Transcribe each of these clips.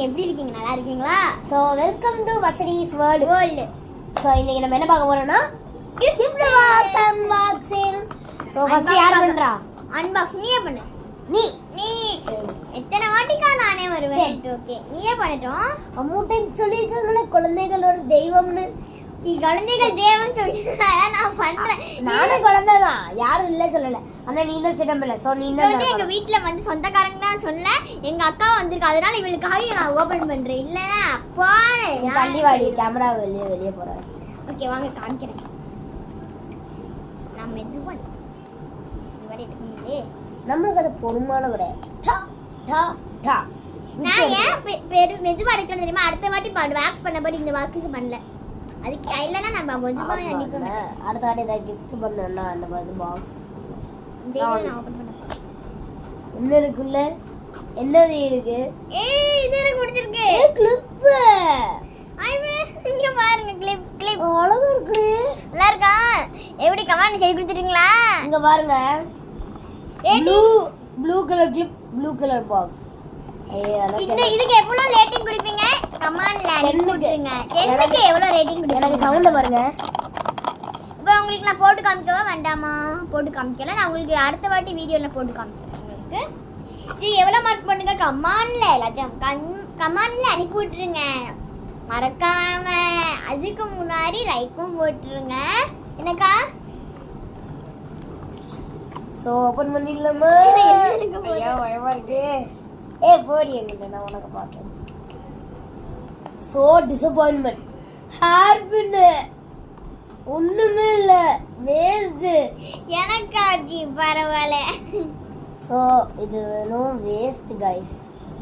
எப்படி இருக்கீங்க? நல்லா இருக்கீங்களா? So welcome to Varshini's world. So இன்னைக்கு நம்ம என்ன பார்க்க போறோம்னா gift box unboxing. So first யார் பண்றா? அன்பாக்ஸ் நீயே பண்ணு. நீ எத்தனை வாட்டிக்கா நானே வருவேன். ஓகே நீயே பண்ணட்டும். அம்மூட்டை சொல்லியிருக்காங்கல்ல குழந்தைகளோட தெய்வம்னு. நீ குழந்தைகள் தேவன் சொல்லிருக்கா, நான் பண்றேன். நானும் குழந்தை தான், யாரும் இல்லை சொல்லல. ஆனா நீ தான் சிடம்பல. ஸோ நீ தான் எங்க வீட்டுல வந்து சொந்தக்காரங்க தான் சொல்ல, எங்க அக்கா வந்திருக்கா, அதனால இவளுக்காக நான் ஓபன் பண்றேன். இல்ல அப்பா தள்ளி வாடி, கேமரா வெளியே போற. ஓகே வாங்க காமிக்கிறேன். நான் மெதுவா நம்மளுக்கு அது பொறுமான கிடையாது. நான் ஏன் மெதுவா எடுக்கிறேன் தெரியுமா? அடுத்த வாட்டி வேக்ஸ் பண்ணபடி இந்த வாக்குக்கு பண்ணல. அதுக்கு இல்லைன்னா நம்ம மெதுவா அடிப்போம். அடுத்த வாட்டி ஏதாவது கிஃப்ட் பண்ணோம்னா அந்த மாதிரி பாக்ஸ் நான் ஓபன் பண்ண போறேன். என்ன இருக்குல்ல? என்னது இருக்கு? ஏய் இது எனக்கு பிடிச்சிருக்கு. கிளிப். இங்க பாருங்க, கிளிப் அழகா இருக்கு. நல்லா இருக்கா? எப்படி கமெண்ட் செய்து கொடுத்துட்டீங்களா? இங்க பாருங்க, blue colour clip, blue colour box. இதுக்கு எவ்வளவு ரேட்டிங் கொடுப்பீங்க? கமெண்ட்ல கொடுங்க. 10க்கு எவ்வளவு ரேட்டிங் கொடுப்பீங்க? எனக்கு சவுண்ட பாருங்க. இப்போ உங்களுக்கு நான் போட்டு காமிக்கவா வேண்டாமா? போட்டு காமிக்கல, நான் உங்களுக்கு அடுத்த வாட்டி வீடியோல போட்டு காமிக்கிறேன். உங்களுக்கு இது எவ்வளவு மார்க் பண்ணுங்க கமெண்ட்ல எல்லாத்தையும் கமெண்ட்ல அனுப்பி விட்டுருங்க. மறக்காம அதுக்கு முன்னாடி லைக்கும் போட்டுருங்க. என்னக்கா? சோ ஓபன் பண்ணிடலாமா? ஐயா பயமா இருக்கு. போடி என்கிட்ட, நான் உனக்கு பார்த்தேன். So disappointment. ஹேர் பின் ஒண்ணுமே இல்ல, வேஸ்ட். எனக்காச்சி பரவாயில்ல. சோ இது வெறும் வேஸ்ட் கைஸ்.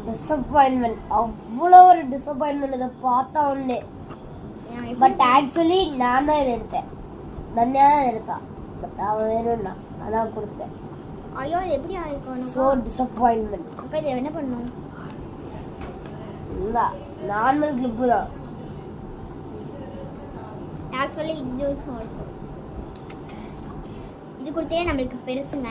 டிசப்பாயின்மெண்ட், அவ்வளோ ஒரு டிசப்பாயின்மெண்ட் இதை பார்த்தா உடனே. பட் ஆக்சுவலி நான் தான் இதை எடுத்தேன், தன்யா தான் எடுத்தா. பட் அவன் வேணும்னா நான் கொடுத்துட்டேன். ஐயோ இது எப்படி ஆயிருக்கும்? So disappointment. அப்போ இதை என்ன பண்ணணும்? இல்லை நார்மல் கிளிப்பு தான். ஆக்சுவலி இது கொடுத்தே நம்மளுக்கு பெருசுங்க.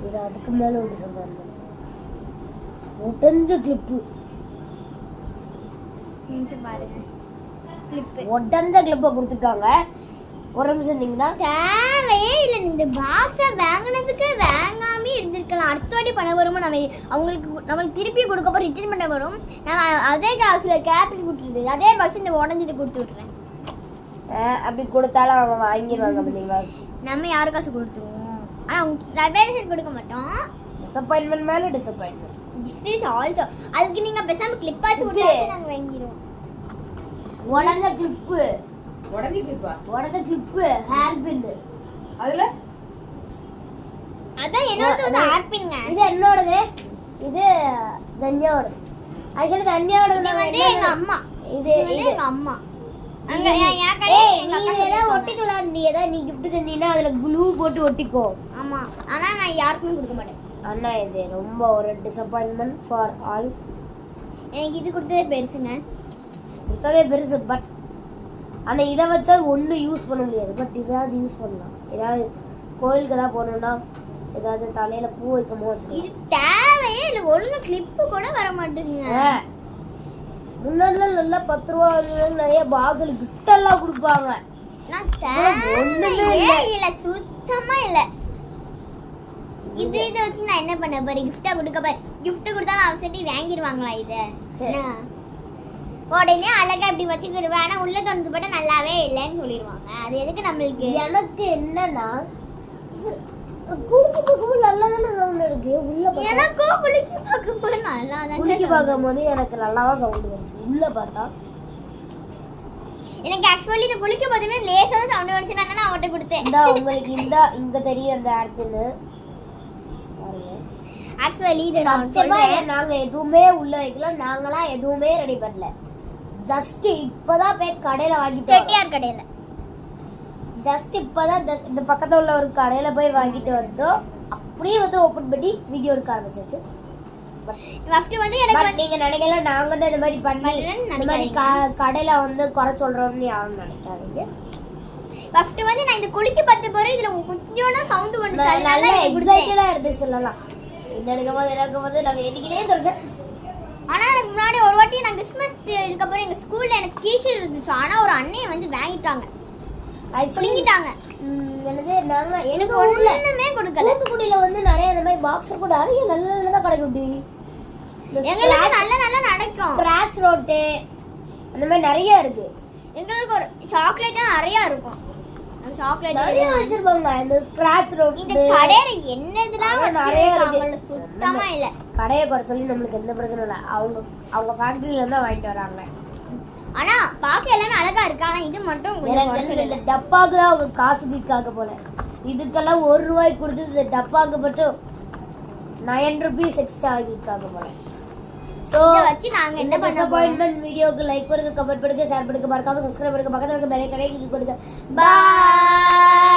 இது அதுக்கு மேலே ஒரு டிசப்பாயின்மெண்ட். உடஞ்ச கிளிப்பு பாருங்க, கிளிப்பு உடஞ்ச கிளிப்பை கொடுத்துருக்காங்க. ஒரு நிமிஷம் இருந்தீங்கன்னா தேவையே இல்லை. இந்த பாக்ஸை வாங்கினதுக்கு வாங்காமே இருந்திருக்கலாம். அடுத்த வாட்டி பண்ண வருமோ நம்ம நம்மளுக்கு திருப்பி கொடுக்கப்போ ரிட்டர்ன் பண்ண வரும். நான் அதே காசில் கேபிள் கொடுத்துருது, அதே பாக்ஸ் இந்த உடஞ்சது கொடுத்து விட்றேன். அப்படி கொடுத்தாலும் அவங்க வாங்கிடுவாங்க. பார்த்தீங்களா, நம்ம யாரு காசு கொடுத்துருவோம், ஆனால் அவங்க பேர் கொடுக்க மாட்டோம். டிசப்பாயின்மெண்ட் மேலே டிசப்பாயின்மெண்ட். This is also. அதுக்கு நீங்கள் பேசாமல் கிளிப்பாச்சு கொடுத்து நாங்கள் வாங்கிடுவோம். உடஞ்ச கிளிப்பு, உடஞ்ச கிளிப்பா? உடஞ்ச கிளிப்பு, ஹேர் பின். அதுல அதான் என்னோடது வந்து ஹேர் பின்ங்க. இது என்னோடது, இது தன்யாவோடது. ஆக்சுவலி தன்யாவோடது வந்து எங்க அம்மா, இது எங்க அம்மா. அங்க என் கடை எங்க அக்கா ஏதாவது ஒட்டிக்கலாம். நீ ஏதாவது நீ கிஃப்ட் செஞ்சீங்கன்னா அதுல க்ளூ போட்டு ஒட்டிக்கோ. ஆமா, ஆனா நான் யாருக்குமே கொடுக்க மாட்டேன். அண்ணா இது ரொம்ப ஒரு டிசப்பாயின்மெண்ட் ஃபார் ஆல். எனக்கு இது கொடுத்ததே பெருசுங்க. கொடுத்ததே பெருசு. பட் ஆனால் இதை வச்சா ஒன்றும் யூஸ் பண்ண முடியாது. பட் இதாவது யூஸ் பண்ணலாம். ஏதாவது கோயிலுக்கு ஏதாவது போகணுன்னா, ஏதாவது தலையில பூ வைக்கமோ வச்சுக்கலாம். இது தேவையே இல்லை. ஒழுங்கா கிளிப்பு கூட வர மாட்டேங்குங்க. முன்னாடிலாம் நல்லா 10 ரூபா நிறைய பாக்ஸில் கிஃப்ட் எல்லாம் கொடுப்பாங்க. நான் தேவையே இல்லை, சுத்தமா இல்லை. இதை வச்சு நான் என்ன பண்ண போறேன்? கிஃப்டா கொடுக்க போறேன். கிஃப்ட் கொடுத்தாலும் அவசரட்டி வாங்கிடுவாங்களா? இதை உடனே அழகா இப்படி வச்சுக்கிடுவேன். ஆனா உள்ள தொண்டு போட்டா நல்லாவே இல்லைன்னு சொல்லிடுவாங்க. அது எதுக்கு நம்மளுக்கு? எனக்கு என்னன்னா குளிக்க பார்க்கும்போது நல்லா தானே சவுண்ட் இருக்கு. உள்ள எனக்கும் குளிக்க பார்க்கும்போது நல்லா தான். குளிக்க பார்க்கும்போது எனக்கு நல்லா தான் சவுண்ட் வந்துச்சு. உள்ள பார்த்தா எனக்கு ஆக்சுவலி இந்த குளிக்க பார்த்தீங்கன்னா லேசா தான் சவுண்ட் வந்துச்சு. நான் அவட்ட கொடுத்தேன். இந்த உங்களுக்கு இங்க தெரியும் அந்த ஹேர் பின். ஆக்சுவலி இது நாங்க எதுவுமே உள்ள வைக்கல. நாங்களாம் எதுவுமே ரெடி பண்ணல. ஜஸ்ட் இப்பதான் போய் கடையில வாங்கிட்டு, செட்டியார் கடையில ஜஸ்ட் இப்பதான் இந்த பக்கத்துல உள்ள ஒரு கடையில போய் வாங்கிட்டு வந்தோம். அப்படியே வந்து ஓபன் பண்ணி வீடியோ எடுக்க ஆரம்பிச்சாச்சு. ஃபர்ஸ்ட் வந்து எனக்கு நீங்க நினைக்கல நாங்க வந்து இந்த மாதிரி பண்ணி இந்த மாதிரி கடையில வந்து குறை சொல்றோம்னு யாரும் நினைக்காதீங்க. ஃபர்ஸ்ட் வந்து நான் இந்த குளிக்க பார்த்த போறேன். இதுல கொஞ்சோனா சவுண்ட் வந்துச்சு. நல்லா எக்ஸைட்டடா இருந்துச்சு. சொல்லலாம் என்ன இருக்கும் போது நான் வேண்டிக்கிட்டே தொலைச்சேன். ஆனா எனக்கு முன்னாடி ஒரு வாட்டி நான் கிறிஸ்மஸ் இதுக்கப்புறம் எங்க ஸ்கூல்ல எனக்கு டீச்சர் இருந்துச்சு. ஆனா ஒரு அண்ணையை வந்து வாங்கிட்டாங்க, ஆக்சுவலி பிடிங்கிட்டாங்க. என்னது நாங்க எனக்கு எனக்கு ஊர்ல ஒண்ணுமே கொடுக்கல. தூத்துக்குடியில வந்து நிறைய இந்த மாதிரி பாக்ஸ் கூட நிறைய நல்ல நல்லதா கிடைக்கும் டி. எங்களுக்கு நல்ல நல்ல நடக்கும். ஸ்கிராட்ச் ரோட்டு அந்த மாதிரி நிறைய இருக்கு. எங்களுக்கு ஒரு சாக்லேட்டா நிறைய இருக்கும். அந்த சாக்லேட் நிறைய வச்சிருப்பாங்க. இந்த ஸ்கிராட்ச் ரோட் இந்த கடையில என்னதுலாம் நிறைய வச்சிருக்காங்க இருக்கு. சுத்தமா இல்ல. கடையை குறை சொல்லி நம்மளுக்கு எந்த பிரச்சனையும் இல்லை. அவங்க ஃபேக்டரியில இருந்து தான் வாங்கிட்டு வராங்க. ஆனா பாக்க எல்லாமே அழகா இருக்கு. ஆனா இது மட்டும் கொஞ்சம் எனக்கு தெரிஞ்சு இந்த டப்பாக்கு தான் அவங்க காசு விற்காக போல. இதுக்கெல்லாம் 1 ரூபாய்க்கு கொடுத்து இந்த டப்பாக்கு மட்டும் 9 rupees எக்ஸ்ட்ரா ஆகிருக்காங்க போல. ஸோ இதை வச்சு நாங்க என்ன பண்ண போறோம்? டிசப்பாயின்மெண்ட் வீடியோக்கு லைக் பண்ணுங்க, கமெண்ட் பண்ணுங்க, ஷேர் பண்ணுங்க, மறக்காம சப்ஸ்கிரைப் பண்ணுங்க, பக்கத்துல இருக்க பெல் ஐகானை கிளிக் பண்ணுங்க. பாய்.